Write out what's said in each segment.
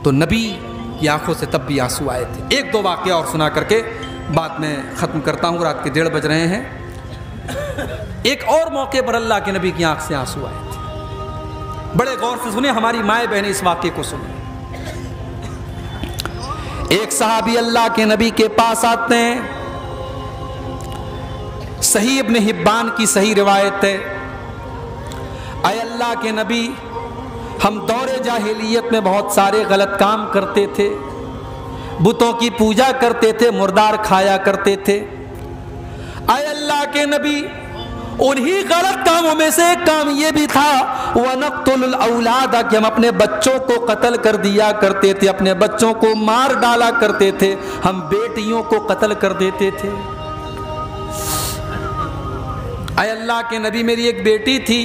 تو نبی کی آنکھوں سے تب بھی آنسو آئے تھے۔ ایک دو واقعہ اور سنا کر کے بات میں ختم کرتا ہوں، رات کے 1:30 بج رہے ہیں۔ ایک اور موقع پر اللہ کے نبی کی آنکھ سے آنسو آئے تھے، بڑے غور سے سنیں، ہماری مائیں بہنیں اس واقعے کو سنیں۔ ایک صحابی اللہ کے نبی کے پاس آتے ہیں، صحیح ابن حبان کی صحیح روایت ہے، اے اللہ کے نبی، ہم دور جاہلیت میں بہت سارے غلط کام کرتے تھے، بتوں کی پوجا کرتے تھے، مردار کھایا کرتے تھے۔ اے اللہ کے نبی، انہی غلط کاموں میں سے ایک کام یہ بھی تھا وَنَقْتُلُ الْأَوْلَادَ کہ ہم اپنے بچوں کو قتل کر دیا کرتے تھے، اپنے بچوں کو مار ڈالا کرتے تھے، ہم بیٹیوں کو قتل کر دیتے تھے۔ اے اللہ کے نبی، میری ایک بیٹی تھی،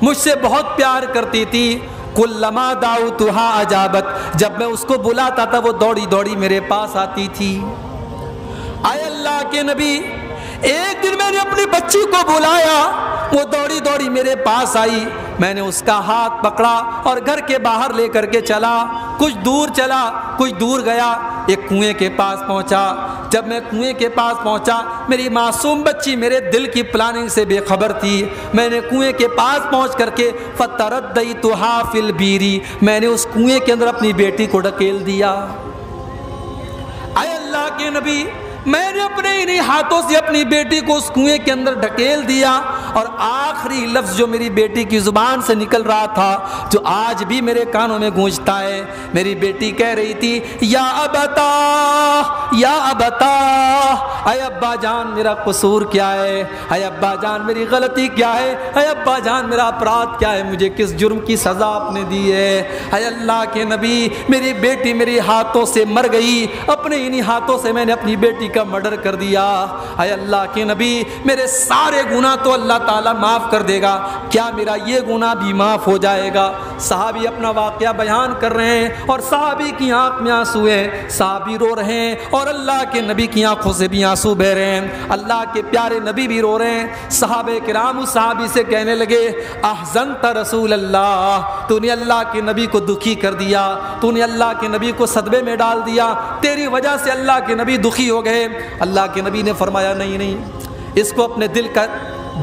مجھ سے بہت پیار کرتی تھی، کلما دعوتھا اجابت، جب میں اس کو بلاتا تھا وہ دوڑی دوڑی میرے پاس آتی تھی۔ اے اللہ کے نبی، ایک دن میں نے اپنی بچی کو بلایا، وہ دوڑی دوڑی میرے پاس آئی، میں نے اس کا ہاتھ پکڑا اور گھر کے باہر لے کر کے چلا، کچھ دور چلا، کچھ دور گیا، ایک کنویں کے پاس پہنچا۔ جب میں کنویں کے پاس پہنچا، میری معصوم بچی میرے دل کی پلاننگ سے بے خبر تھی، میں نے کنویں کے پاس پہنچ کر کے فَتَرَدَّيْتُهَا فِي الْبِيرِ، میں نے اس کنویں کے اندر اپنی بیٹی کو ڈھکیل دیا۔ اے اللہ کے نبی، میں نے اپنے انہی ہاتھوں سے اپنی بیٹی کو اس کنویں کے اندر ڈھکیل دیا، اور آخری لفظ جو میری بیٹی کی زبان سے نکل رہا تھا، جو آج بھی میرے کانوں میں گونجتا ہے، میری بیٹی کہہ رہی تھی یا ابتا، یا ابتا، اے ابا جان میرا قصور کیا ہے، اے ابا جان میری غلطی کیا ہے، اے ابا جان میرا اپرادھ کیا ہے، مجھے کس جرم کی سزا آپ نے دی ہے۔ اے اللہ کے نبی، میری بیٹی میرے ہاتھوں سے مر گئی، اپنے انہی ہاتھوں سے میں نے اپنی بیٹی کا مرڈر کر دیا۔ اے اللہ کے نبی، میرے سارے گناہ تو اللہ تعالیٰ معاف کر دے گا، کیا میرا یہ گناہ بھی معاف ہو جائے گا؟ صحابی اپنا واقعہ بیان کر رہے ہیں، اور صحابی کی آنکھ میں آنسو ہیں، صحابی رو رہے ہیں، اور اللہ کے نبی کی آنکھوں سے بھی آنسو بہ رہے ہیں، اللہ کے پیارے نبی بھی رو رہے ہیں۔ صحابہ کرام اس صحابی سے کہنے لگے احزنت رسول اللہ، تو نے اللہ کے نبی کو دکھی کر دیا، تو نے اللہ کے نبی کو صدمے میں ڈال دیا، تیری وجہ سے اللہ کے نبی دکھی ہو گئے۔ اللہ کے نبی نے فرمایا نہیں، اس کو اپنے دل کا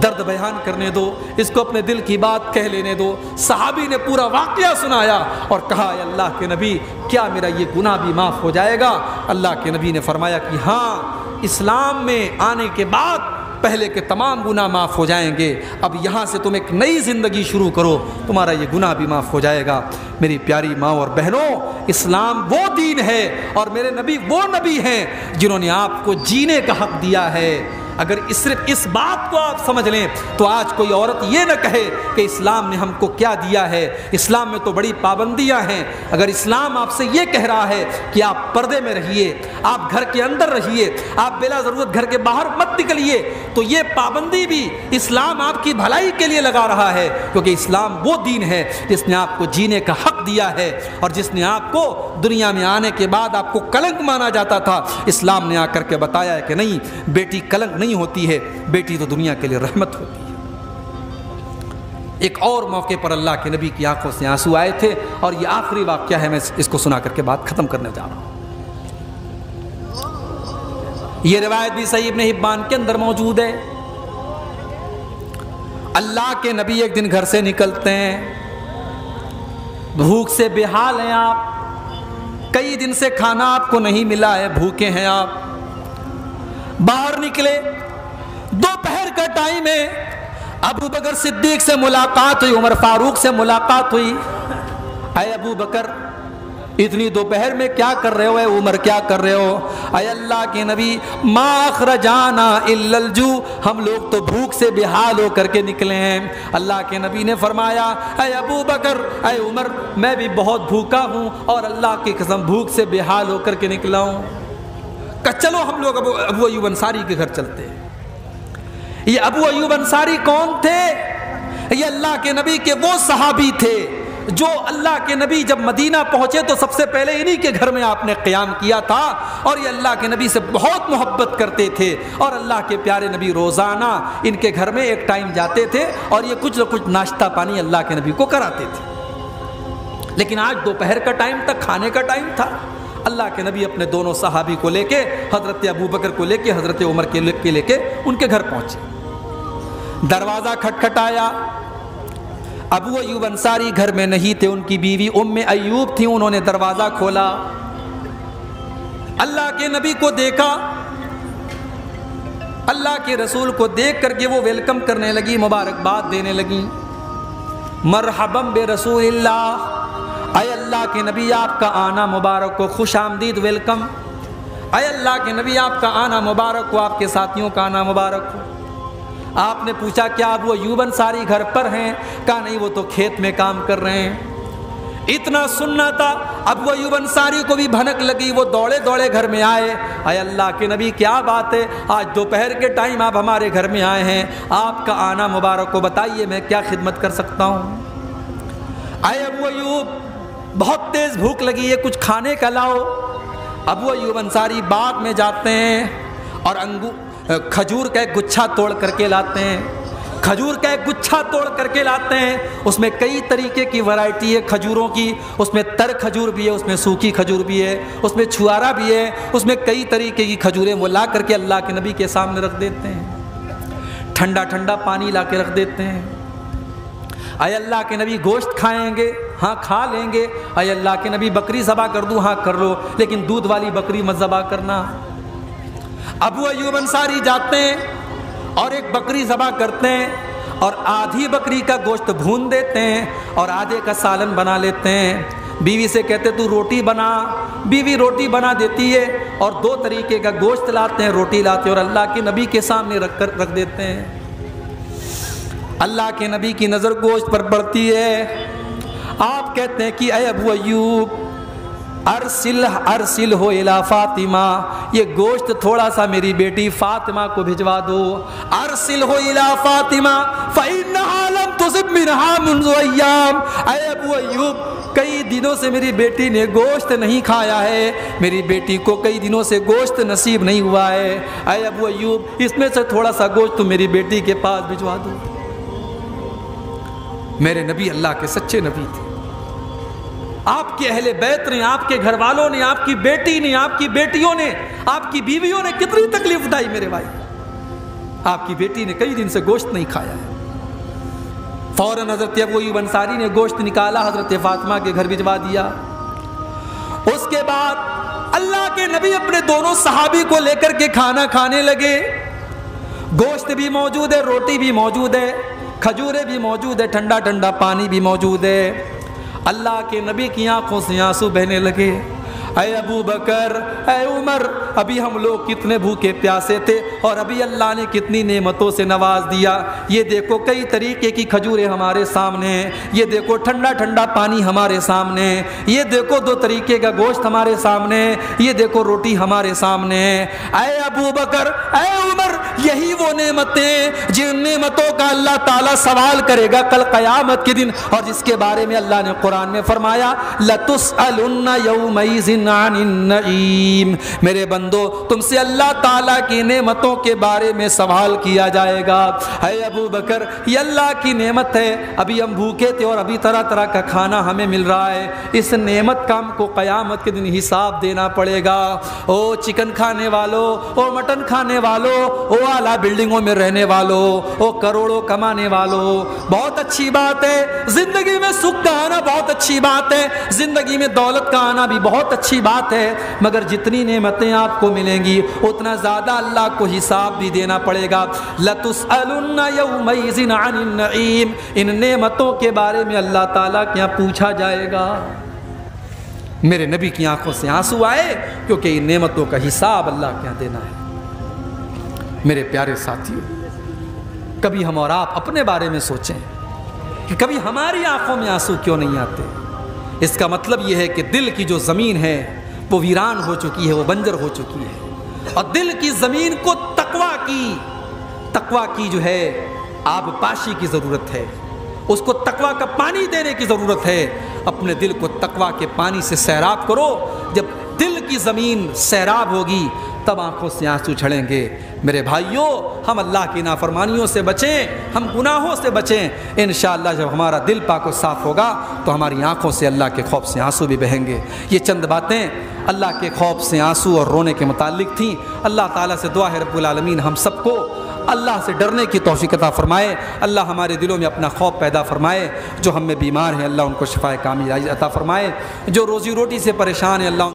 درد بیان کرنے دو، اس کو اپنے دل کی بات کہہ لینے دو۔ صحابی نے پورا واقعہ سنایا اور کہا اے اللہ کے نبی، کیا میرا یہ گناہ بھی معاف ہو جائے گا؟ اللہ کے نبی نے فرمایا کہ ہاں، اسلام میں آنے کے بعد پہلے کے تمام گناہ معاف ہو جائیں گے، اب یہاں سے تم ایک نئی زندگی شروع کرو، تمہارا یہ گناہ بھی معاف ہو جائے گا۔ میری پیاری ماں اور بہنوں، اسلام وہ دین ہے اور میرے نبی وہ نبی ہیں جنہوں نے آپ کو جینے کا حق دیا ہے۔ اگر صرف اس بات کو آپ سمجھ لیں تو آج کوئی عورت یہ نہ کہے کہ اسلام نے ہم کو کیا دیا ہے، اسلام میں تو بڑی پابندیاں ہیں۔ اگر اسلام آپ سے یہ کہہ رہا ہے کہ آپ پردے میں رہیے، آپ گھر کے اندر رہیے، آپ بلا ضرورت گھر کے باہر مت نکلیے، تو یہ پابندی بھی اسلام آپ کی بھلائی کے لیے لگا رہا ہے، کیونکہ اسلام وہ دین ہے جس نے آپ کو جینے کا حق دیا ہے، اور جس نے آپ کو دنیا میں آنے کے بعد آپ کو کلنک مانا جاتا تھا، اسلام نے آ کر کے بتایا ہے کہ نہیں، بیٹی کلنک نہیں ہوتی ہے، بیٹی تو دنیا کے لیے رحمت ہوتی ہے۔ ایک اور موقع پر اللہ کے نبی کی آنکھوں سے آنسو آئے تھے، اور یہ آخری واقعہ ہے، میں اس کو سنا کر کے بات ختم کرنے جا رہا ہوں۔ یہ روایت بھی صحیح ابن حبان کے اندر موجود ہے۔ اللہ کے نبی ایک دن گھر سے نکلتے ہیں، بھوک سے بے حال ہیں آپ، کئی دن سے کھانا آپ کو نہیں ملا ہے، بھوکے ہیں آپ، باہر نکلے، دوپہر کا ٹائم ہے، ابو بکر صدیق سے ملاقات ہوئی، عمر فاروق سے ملاقات ہوئی۔ اے ابو بکر، اتنی دوپہر میں کیا کر رہے ہو؟ اے عمر کیا کر رہے ہو؟ اے اللہ کے نبی، ما اخرجانا الا الجوع، ہم لوگ تو بھوک سے بے حال ہو کر کے نکلے ہیں۔ اللہ کے نبی نے فرمایا اے ابو بکر، اے عمر، میں بھی بہت بھوکا ہوں اور اللہ کی قسم بھوک سے بے حال ہو کر کے نکلا ہوں۔ کہ چلو ہم لوگ ابو ایوب انصاری کے گھر چلتے ہیں۔ یہ ابو ایوب انصاری کون تھے؟ یہ اللہ کے نبی کے وہ صحابی تھے جو اللہ کے نبی جب مدینہ پہنچے تو سب سے پہلے انہی کے گھر میں آپ نے قیام کیا تھا، اور یہ اللہ کے نبی سے بہت محبت کرتے تھے، اور اللہ کے پیارے نبی روزانہ ان کے گھر میں ایک ٹائم جاتے تھے اور یہ کچھ نہ کچھ ناشتہ پانی اللہ کے نبی کو کراتے تھے۔ لیکن آج دوپہر کا ٹائم تھا، کھانے کا ٹائم تھا، اللہ کے نبی اپنے دونوں صحابی کو لے کے، حضرت ابوبکر کو لے کے، حضرت عمر کے لے کے ان کے گھر پہنچے۔ دروازہ کھٹکھٹایا، ابو ایوب انصاری گھر میں نہیں تھے، ان کی بیوی ام ایوب تھی، انہوں نے دروازہ کھولا، اللہ کے نبی کو دیکھا، اللہ کے رسول کو دیکھ کر کے وہ ویلکم کرنے لگی، مبارکباد دینے لگی، مرحبا برسول اللہ، اے اللہ کے نبی آپ کا آنا مبارک ہو، خوش آمدید، ویلکم، اے اللہ کے نبی آپ کا آنا مبارک ہو، آپ کے ساتھیوں کا آنا مبارک ہو۔ آپ نے پوچھا کیا ابو ایوب انصاری گھر پر ہیں؟ کہا نہیں، وہ تو کھیت میں کام کر رہے ہیں۔ اتنا سننا تھا، ابو ایوب انصاری کو بھی بھنک لگی، وہ دوڑے دوڑے گھر میں آئے، اے اللہ کے نبی کیا بات ہے، آج دوپہر کے ٹائم آپ ہمارے گھر میں آئے ہیں، آپ کا آنا مبارک ہو، بتائیے میں کیا خدمت کر سکتا ہوں؟ اے ابو ایوب بہت تیز بھوک لگی ہے، کچھ کھانے کا لاؤ۔ ابو ایوب انصاری باغ میں جاتے ہیں اور کھجور کا ایک گچھا توڑ کر کے لاتے ہیں، کھجور کا ایک گچھا توڑ کر کے لاتے ہیں، اس میں کئی طریقے کی ورائٹی ہے کھجوروں کی، اس میں تر کھجور بھی ہے، اس میں سوکھی کھجور بھی ہے، اس میں چھوارا بھی ہے، اس میں کئی طریقے کی کھجوریں وہ لا کر کے اللہ کے نبی کے سامنے رکھ دیتے ہیں، ٹھنڈا ٹھنڈا پانی لا کے رکھ دیتے ہیں۔ اے اللہ کے نبی گوشت کھائیں گے؟ ہاں کھا لیں گے۔ اے اللہ کے نبی بکری ذبح کر دوں؟ ہاں کر لو، لیکن دودھ والی بکری مت ذبح کرنا۔ ابو ایوب انصاری جاتے ہیں اور ایک بکری ذبح کرتے ہیں اور آدھی بکری کا گوشت بھون دیتے ہیں اور آدھے کا سالن بنا لیتے ہیں۔ بیوی سے کہتے تو روٹی بنا، بیوی روٹی بنا دیتی ہے اور دو طریقے کا گوشت لاتے ہیں، روٹی لاتے ہیں اور اللہ کے نبی کے سامنے رکھ دیتے ہیں۔ اللہ کے نبی کی نظر گوشت پر پڑتی ہے، آپ کہتے ہیں کہ اے ابو ایوب ارسل ہو الی فاطمہ، یہ گوشت تھوڑا سا میری بیٹی فاطمہ کو بھجوا دو۔ ارسل ہو الی فاطمہ فإنها لم تصب منها منذ ایام، اے ابو ایوب کئی دنوں سے میری بیٹی نے گوشت نہیں کھایا ہے، میری بیٹی کو کئی دنوں سے گوشت نصیب نہیں ہوا ہے، اے ابو ایوب اس میں سے تھوڑا سا گوشت تم میری بیٹی کے پاس بھجوا دو۔ میرے نبی اللہ کے سچے نبی تھے، آپ کے اہل بیت نے، آپ کے گھر والوں نے، آپ کی بیٹی نے، آپ کی بیٹیوں نے، آپ کی بیویوں نے کتنی تکلیف اٹھائی میرے بھائی، آپ کی بیٹی نے کئی دن سے گوشت نہیں کھایا ہے۔ فوراً حضرت ابو ایوب انصاری نے گوشت نکالا، حضرت فاطمہ کے گھر بھجوا دیا۔ اس کے بعد اللہ کے نبی اپنے دونوں صحابی کو لے کر کے کھانا کھانے لگے، گوشت بھی موجود ہے، روٹی بھی موجود ہے، کھجوریں بھی موجود ہے، ٹھنڈا ٹھنڈا پانی بھی موجود ہے۔ اللہ کے نبی کی آنکھوں سے آنسو بہنے لگے، اے ابو بکر، اے عمر، ابھی ہم لوگ کتنے بھوکے پیاسے تھے اور ابھی اللہ نے کتنی نعمتوں سے نواز دیا، یہ دیکھو کئی طریقے کی کھجوریں ہمارے سامنے ہیں، یہ دیکھو ٹھنڈا ٹھنڈا پانی ہمارے سامنے، یہ دیکھو دو طریقے کا گوشت ہمارے سامنے، یہ دیکھو روٹی ہمارے سامنے۔ اے ابو بکر، اے عمر، یہی وہ نعمتیں جن نعمتوں کا اللہ تعالیٰ سوال کرے گا کل قیامت کے دن، اور جس کے بارے میں اللہ نے قرآن میں فرمایا لَتُسْأَلُنَّ يَوْمَئِذٍ عَنِ النَّعِيمِ، میرے بندو تم سے اللہ تعالیٰ کی نعمتوں کے بارے میں سوال کیا جائے گا۔ اے ابو بکر، یہ اللہ کی نعمت ہے، ابھی ہم بھوکے تھے اور ابھی طرح طرح کا کھانا ہمیں مل رہا ہے، اس نعمت کا ہم کو قیامت کے دن حساب دینا پڑے گا۔ او چکن کھانے والوں، او مٹن کھانے والوں، او اعلیٰ بلڈنگوں میں رہنے والوں، او کروڑوں کمانے والوں، بہت اچھی بات ہے، زندگی میں سکھ کا آنا بہت اچھی بات ہے، زندگی میں دولت کا آنا بھی بہت اچھی بات ہے، مگر جتنی نعمتیں آپ کو ملیں گی اتنا زیادہ اللہ کو حساب بھی دینا پڑے گا۔ لَتُسْأَلُنَّ يَوْمَئِذٍ عَنِ النَّعِيمِ، ان نعمتوں کے بارے میں اللہ تعالیٰ کے یہاں پوچھا جائے گا۔ میرے نبی کی آنکھوں سے آنسو آئے کیونکہ ان نعمتوں کا حساب اللہ کے یہاں دینا ہے۔ میرے پیارے ساتھیوں، کبھی ہم اور آپ اپنے بارے میں سوچیں کہ کبھی ہماری آنکھوں میں آنسو کیوں نہیں آتے؟ اس کا مطلب یہ ہے کہ دل کی جو زمین ہے وہ ویران ہو چکی ہے، وہ بنجر ہو چکی ہے، اور دل کی زمین کو تقویٰ کی جو ہے آب پاشی کی ضرورت ہے، اس کو تقویٰ کا پانی دینے کی ضرورت ہے۔ اپنے دل کو تقویٰ کے پانی سے سیراب کرو، جب دل کی زمین سیراب ہوگی تب آنکھوں سے آنسو جھڑیں گے۔ میرے بھائیوں، ہم اللہ کی نافرمانیوں سے بچیں، ہم گناہوں سے بچیں۔ انشاءاللہ جب ہمارا دل پاک و صاف ہوگا تو ہماری آنکھوں سے اللہ کے خوف سے آنسو بھی بہیں گے۔ یہ چند باتیں اللہ کے خوف سے آنسو اور رونے کے متعلق تھیں۔ اللہ تعالیٰ سے دعا ہے رب العالمین ہم سب کو اللہ سے ڈرنے کی توفیق عطا فرمائے، اللہ ہمارے دلوں میں اپنا خوف پیدا فرمائے۔ جو ہم میں بیمار ہیں اللہ ان کو شفائے کامل عطا فرمائے، جو روزی روٹی سے پریشان ہیں اللہ